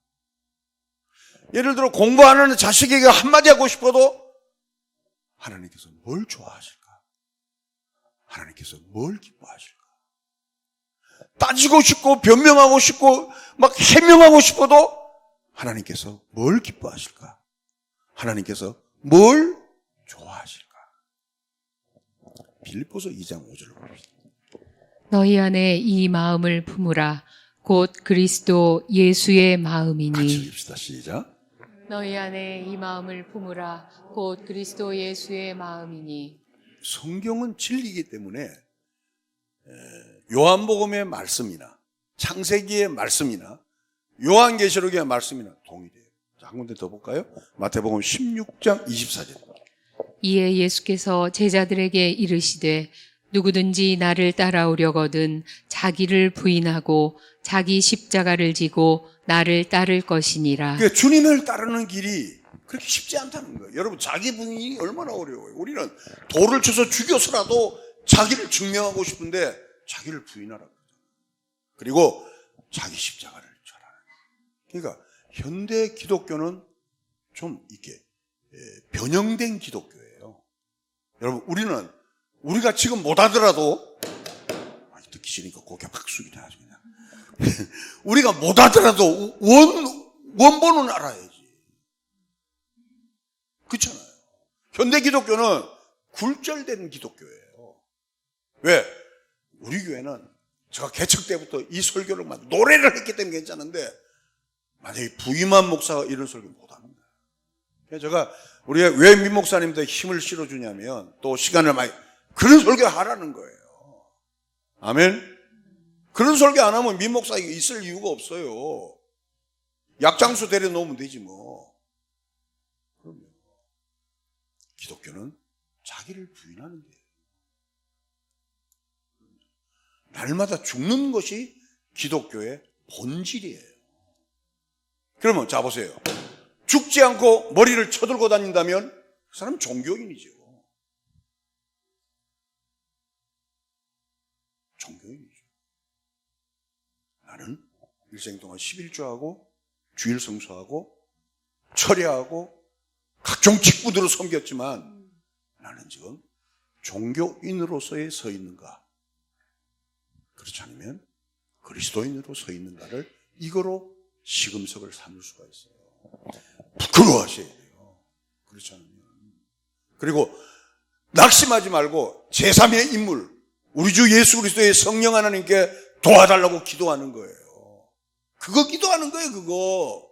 예를 들어 공부 안 하는 자식에게 한마디 하고 싶어도 하나님께서 뭘 좋아하실까? 하나님께서 뭘 기뻐하실까? 따지고 싶고 변명하고 싶고 막 해명하고 싶어도 하나님께서 뭘 기뻐하실까? 하나님께서 뭘 좋아하실까? 빌립보서 2장 5절을 봅시다. 너희 안에 이 마음을 품으라. 곧 그리스도 예수의 같이 마음이니. 읽읍시다. 시작. 너희 안에 이 마음을 품으라. 곧 그리스도 예수의 마음이니. 성경은 진리이기 때문에 요한복음의 말씀이나 창세기의 말씀이나 요한계시록의 말씀이나 동일해요. 자, 한 군데 더 볼까요? 마태복음 16장 24절. 이에 예수께서 제자들에게 이르시되 누구든지 나를 따라오려거든 자기를 부인하고 자기 십자가를 지고 나를 따를 것이니라. 그러니까 주님을 따르는 길이 그렇게 쉽지 않다는 거예요. 여러분, 자기 부인이 얼마나 어려워요. 우리는 돌을 쳐서 죽여서라도 자기를 증명하고 싶은데 자기를 부인하라고 그러잖아요. 그리고 자기 십자가를 져라. 그러니까 현대 기독교는 좀 이렇게 변형된 기독교예요. 여러분, 우리가 지금 못하더라도, 듣기 싫으니까 고개 확 숙이네 아주 그냥. 우리가 못하더라도 원본은 알아야지. 그렇잖아요. 현대 기독교는 굴절된 기독교예요. 왜? 우리 교회는 제가 개척 때부터 이 설교를 막 노래를 했기 때문에 괜찮은데, 만약에 부임한 목사가 이런 설교 못합니다. 그래서 제가 우리가 왜 민목사님들 힘을 실어주냐면, 또 시간을 많이, 그런 설교 하라는 거예요. 아멘? 그런 설교 안 하면 민목사 있을 이유가 없어요. 약장수 데려놓으면 되지 뭐. 그럼요. 기독교는 자기를 부인하는 거예요. 날마다 죽는 것이 기독교의 본질이에요. 그러면 자 보세요. 죽지 않고 머리를 쳐들고 다닌다면 그 사람 종교인이죠. 종교인이죠. 나는 일생 동안 11조하고 주일 성수하고 철야하고 각종 직분으로 섬겼지만 나는 지금 종교인으로서의 서 있는가? 그렇지 않으면 그리스도인으로 서 있는가를 이거로 시금석을 삼을 수가 있어요. 부끄러워하셔야 돼요. 그렇지 않으면. 그리고 낙심하지 말고 제3의 인물, 우리 주 예수 그리스도의 성령 하나님께 도와달라고 기도하는 거예요. 그거 기도하는 거예요, 그거.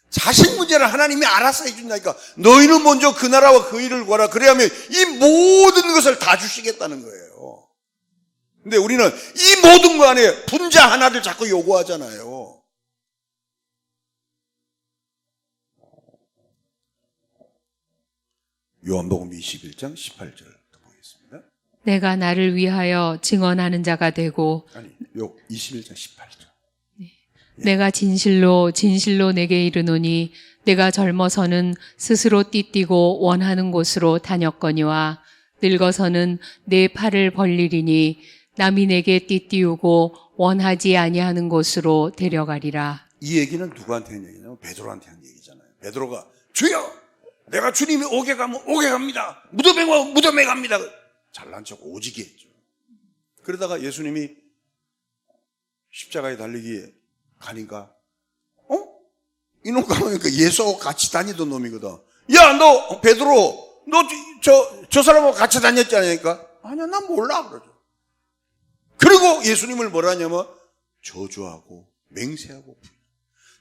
자식 문제를 하나님이 알아서 해준다니까. 너희는 먼저 그 나라와 그 일을 구하라. 그래야면 이 모든 것을 다 주시겠다는 거예요. 근데 우리는 이 모든 거 안에 분자 하나를 자꾸 요구하잖아요. 요한복음 21장 18절 보겠습니다. 내가 나를 위하여 증언하는 자가 되고 아니, 요 21장 18절. 내가 진실로 진실로 내게 이르노니 내가 젊어서는 스스로 띠띠고 원하는 곳으로 다녔거니와 늙어서는 내 팔을 벌리리니 남이 내게 띠띠우고 원하지 아니하는 곳으로 데려가리라. 이 얘기는 누구한테 한 얘기냐면 베드로한테 한 얘기잖아요. 베드로가 주여 내가 주님이 오게 가면 오게 갑니다. 무덤에 가면 무덤에 갑니다. 잘난 척 오지게 했죠. 그러다가 예수님이 십자가에 달리기 가니까 이놈 가보니까 예수하고 같이 다니던 놈이거든. 야, 너 베드로 너 저 사람하고 같이 다녔지 않으니까 아니야 난 몰라 그러죠. 그리고 예수님을 뭐라 하냐면 저주하고 맹세하고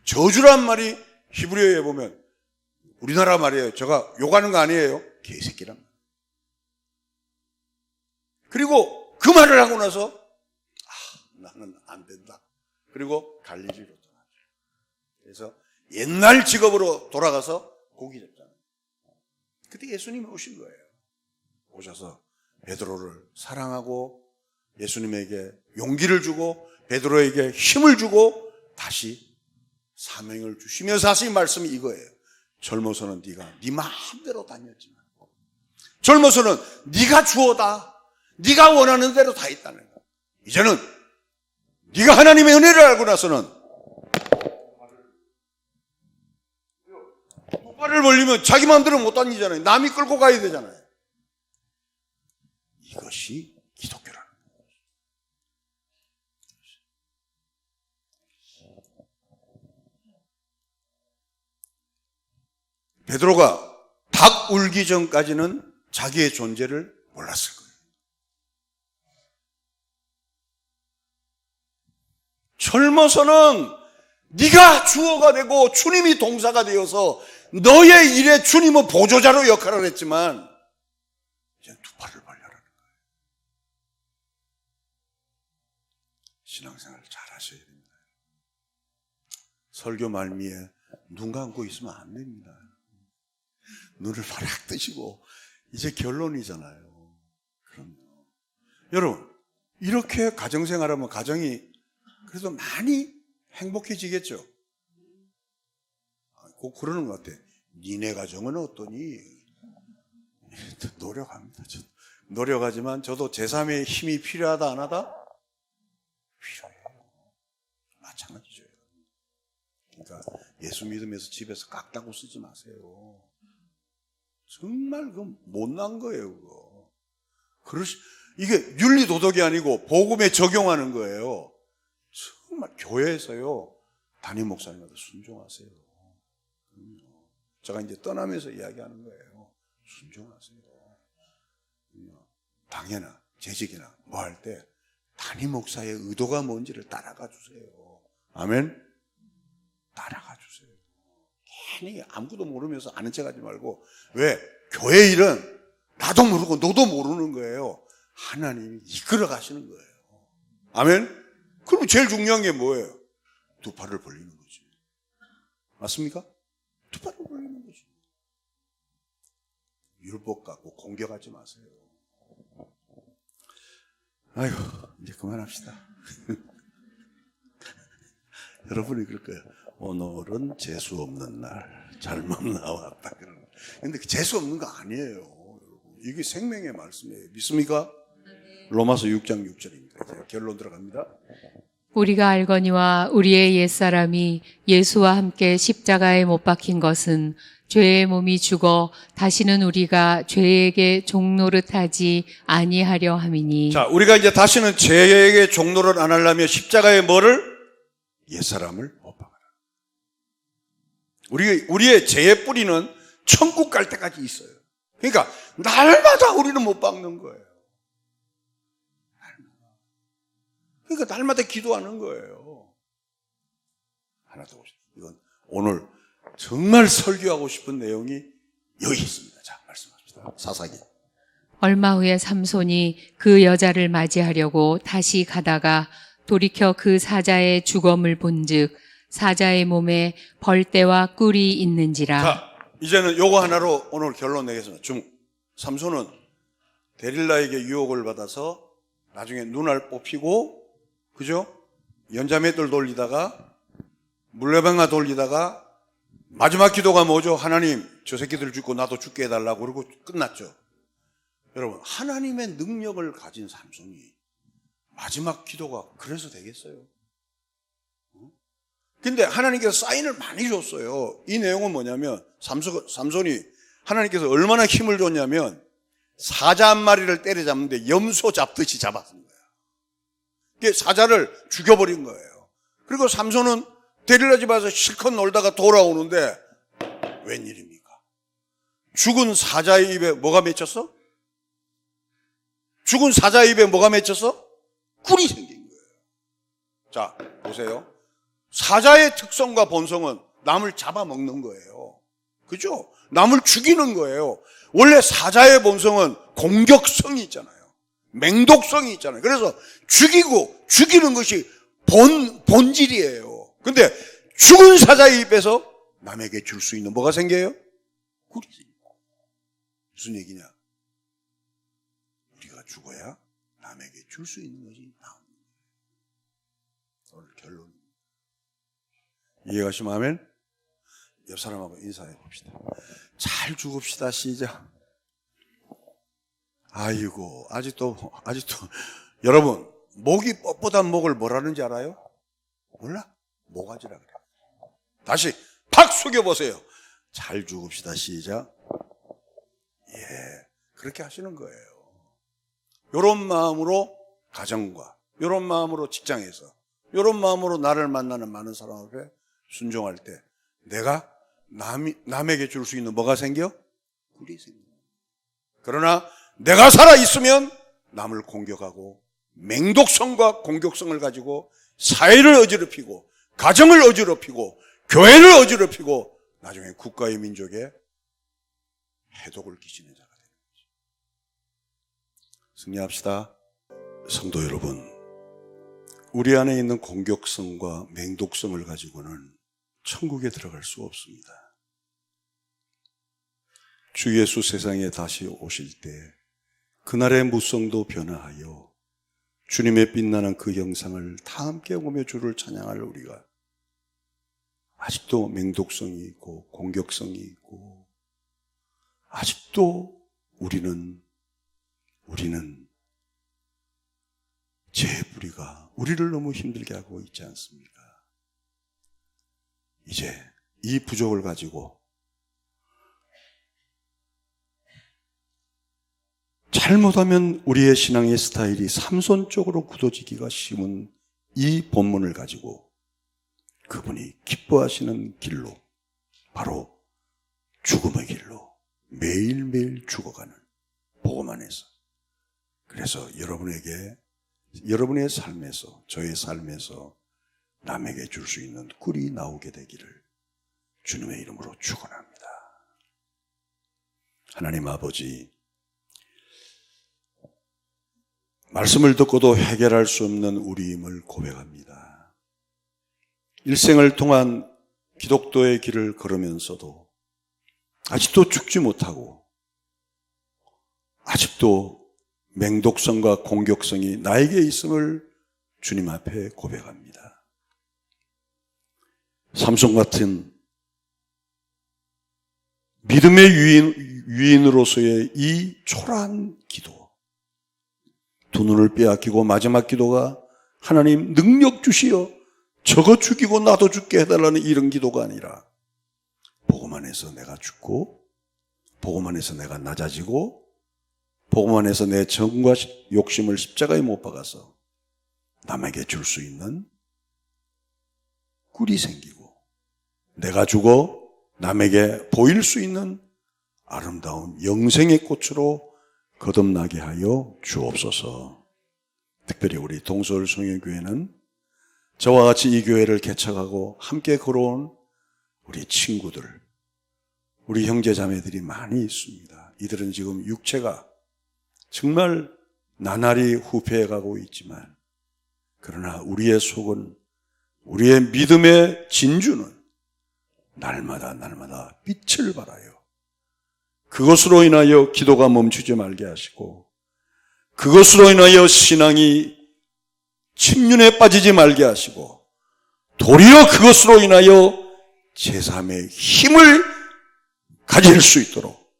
저주란 말이 히브리어에 보면 우리나라 말이에요. 제가 욕하는 거 아니에요. 개새끼란 말. 그리고 그 말을 하고 나서 나는 안 된다. 그리고 갈릴리로 떠나죠. 그래서 옛날 직업으로 돌아가서 고기 잡잖아요. 그때 예수님이 오신 거예요. 오셔서 베드로를 사랑하고 예수님에게 용기를 주고 베드로에게 힘을 주고 다시 사명을 주시면서 하신 말씀이 이거예요. 젊어서는 네가 네 마음대로 다녔지만 젊어서는 네가 주어다. 네가 원하는 대로 다 있다는 거야. 이제는 네가 하나님의 은혜를 알고 나서는 두 발을 벌리면 자기 마음대로 못 다니잖아요. 남이 끌고 가야 되잖아요. 이것이 기독교라는 거예요. 베드로가 닭 울기 전까지는 자기의 존재를 몰랐을 거예요. 젊어서는 네가 주어가 되고 주님이 동사가 되어서 너의 일에 주님은 보조자로 역할을 했지만 이제 두 팔을 벌려라는 거예요. 신앙생활 잘 하셔야 됩니다. 설교 말미에 눈 감고 있으면 안 됩니다. 눈을 바락 뜨시고 이제 결론이잖아요. 그럼요. 여러분 이렇게 가정생활하면 가정이 그래도 많이 행복해지겠죠. 꼭 그러는 것 같아. 니네 가정은 어떠니? 노력합니다. 노력하지만 저도 제3의 힘이 필요하다 안 하다? 필요해요. 마찬가지죠. 그러니까 예수 믿으면서 집에서 깍다고 쓰지 마세요. 정말 그 못난 거예요. 그거. 이게 윤리 도덕이 아니고 복음에 적용하는 거예요. 정말 교회에서요 담임 목사님한테 순종하세요. 제가 이제 떠나면서 이야기하는 거예요. 순종하세요. 당연한 재직이나 뭐 할 때 담임 목사의 의도가 뭔지를 따라가 주세요. 아멘. 따라가 주세요. 괜히 아무것도 모르면서 아는 척하지 말고. 왜? 교회 일은 나도 모르고 너도 모르는 거예요. 하나님이 이끌어 가시는 거예요. 아멘. 그럼 제일 중요한 게 뭐예요? 두 팔을 벌리는 거지. 맞습니까? 두 팔을 벌리는 거지. 율법 갖고 공격하지 마세요. 아이고, 이제 그만합시다. 여러분이 그럴 거예요. 오늘은 재수 없는 날, 잘못 나왔다. 근데 재수 없는 거 아니에요. 이게 생명의 말씀이에요. 믿습니까? 로마서 6장 6절입니다. 이제 결론 들어갑니다. 우리가 알거니와 우리의 옛사람이 예수와 함께 십자가에 못 박힌 것은 죄의 몸이 죽어 다시는 우리가 죄에게 종노릇하지 아니하려 함이니. 자, 우리가 이제 다시는 죄에게 종노릇 안 하려면 십자가에 뭐를? 옛사람을 못 박아라. 우리의 죄의 뿌리는 천국 갈 때까지 있어요. 그러니까 날마다 우리는 못 박는 거예요. 그러니까 날마다 기도하는 거예요. 하나 더 보세요. 이건 오늘 정말 설교하고 싶은 내용이 여기 있습니다. 자, 말씀합시다. 사사기. 얼마 후에 삼손이 그 여자를 맞이하려고 다시 가다가 돌이켜 그 사자의 주검을 본즉 사자의 몸에 벌떼와 꿀이 있는지라. 자, 이제는 요거 하나로 오늘 결론 내겠습니다. 삼손은 데릴라에게 유혹을 받아서 나중에 눈알 뽑히고, 그죠? 연자맷돌 돌리다가, 물레방아 돌리다가, 마지막 기도가 뭐죠? 하나님, 저 새끼들 죽고 나도 죽게 해달라고 그러고 끝났죠. 여러분, 하나님의 능력을 가진 삼손이 마지막 기도가 그래서 되겠어요? 근데 하나님께서 사인을 많이 줬어요. 이 내용은 뭐냐면 삼손이 하나님께서 얼마나 힘을 줬냐면 사자 한 마리를 때려잡는데 염소 잡듯이 잡았는 거예요. 사자를 죽여버린 거예요. 그리고 삼손은 데릴라 집 와서 실컷 놀다가 돌아오는데 웬일입니까? 죽은 사자의 입에 뭐가 맺혔어? 죽은 사자의 입에 뭐가 맺혔어? 꿀이 생긴 거예요. 자, 보세요. 사자의 특성과 본성은 남을 잡아먹는 거예요. 그죠? 남을 죽이는 거예요. 원래 사자의 본성은 공격성이 있잖아요. 맹독성이 있잖아요. 그래서 죽이는 것이 본질이에요. 근데 죽은 사자의 입에서 남에게 줄 수 있는 뭐가 생겨요? 꿀이 생겨요. 무슨 얘기냐? 우리가 죽어야 남에게 줄 수 있는 것이 나옵니다. 오늘 결론. 이해가시면 아멘? 옆 사람하고 인사해 봅시다. 잘 죽읍시다. 시작. 아이고, 아직도 여러분, 목이 뻣뻣한 목을 뭐라는지 알아요? 몰라? 모가지라 그래요. 다시 팍 숙여보세요. 잘 죽읍시다. 시작. 예, 그렇게 하시는 거예요. 이런 마음으로 가정과, 이런 마음으로 직장에서, 이런 마음으로 나를 만나는 많은 사람 앞에 순종할 때 내가 남에게 줄 수 있는 뭐가 생겨? 꿀이 생겨. 그러나 내가 살아있으면 남을 공격하고 맹독성과 공격성을 가지고 사회를 어지럽히고 가정을 어지럽히고 교회를 어지럽히고 나중에 국가의 민족에 해독을 끼치는 자가 되는 거죠. 승리합시다. 성도 여러분, 우리 안에 있는 공격성과 맹독성을 가지고는 천국에 들어갈 수 없습니다. 주 예수 세상에 다시 오실 때 그날의 무성도 변화하여 주님의 빛나는 그 영상을 다 함께 보며 주를 찬양할 우리가 아직도 맹독성이 있고 공격성이 있고 아직도 우리는 죄의 뿌리가 우리를 너무 힘들게 하고 있지 않습니까? 이제 이 부족을 가지고 잘못하면 우리의 신앙의 스타일이 삼손 쪽으로 굳어지기가 쉬운 이 본문을 가지고 그분이 기뻐하시는 길로, 바로 죽음의 길로 매일매일 죽어가는 복음 안에서, 그래서 여러분의 삶에서, 저의 삶에서 남에게 줄 수 있는 꿀이 나오게 되기를 주님의 이름으로 축원합니다. 하나님 아버지, 말씀을 듣고도 해결할 수 없는 우리임을 고백합니다. 일생을 동안 기독교의 길을 걸으면서도 아직도 죽지 못하고 아직도 맹독성과 공격성이 나에게 있음을 주님 앞에 고백합니다. 삼손 같은 믿음의 유인으로서의 이 초라한 기도, 두 눈을 빼앗기고 마지막 기도가 하나님 능력 주시어 저거 죽이고 나도 죽게 해달라는 이런 기도가 아니라 복음 안에서 내가 죽고 복음 안에서 내가 낮아지고 복음 안에서 내 정과 욕심을 십자가에 못 박아서 남에게 줄 수 있는 꿀이 생기고 내가 죽어 남에게 보일 수 있는 아름다운 영생의 꽃으로 거듭나게 하여 주옵소서. 특별히 우리 동서울 성형교회는 저와 같이 이 교회를 개척하고 함께 걸어온 우리 친구들, 우리 형제자매들이 많이 있습니다. 이들은 지금 육체가 정말 나날이 후퇴해가고 있지만, 그러나 우리의 속은, 우리의 믿음의 진주는 날마다 빛을 발하여 그것으로 인하여 기도가 멈추지 말게 하시고, 그것으로 인하여 신앙이 침륜에 빠지지 말게 하시고, 도리어 그것으로 인하여 제3의 힘을 가질 수 있도록,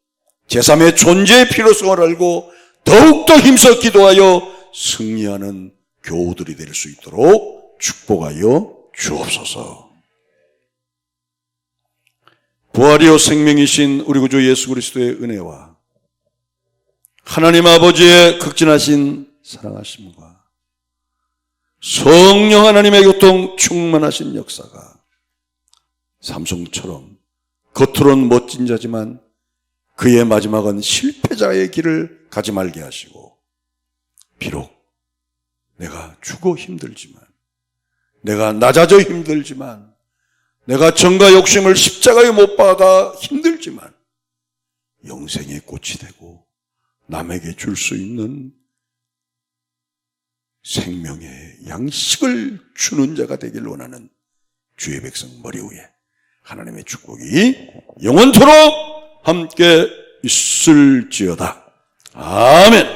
제3의 존재의 필요성을 알고 더욱더 힘써 기도하여 승리하는 교우들이 될 수 있도록 축복하여 주옵소서. 부활이요 생명이신 우리 구주 예수 그리스도의 은혜와 하나님 아버지의 극진하신 사랑하심과 성령 하나님의 교통 충만하신 역사가 삼손처럼 겉으로는 멋진 자지만 그의 마지막은 실패자의 길을 가지 말게 하시고, 비록 내가 죽어 힘들지만, 내가 낮아져 힘들지만, 내가 정과 욕심을 십자가에 못 박아 힘들지만 영생의 꽃이 되고 남에게 줄 수 있는 생명의 양식을 주는 자가 되길 원하는 주의 백성 머리 위에 하나님의 축복이 영원토록 함께 있을지어다. 아멘.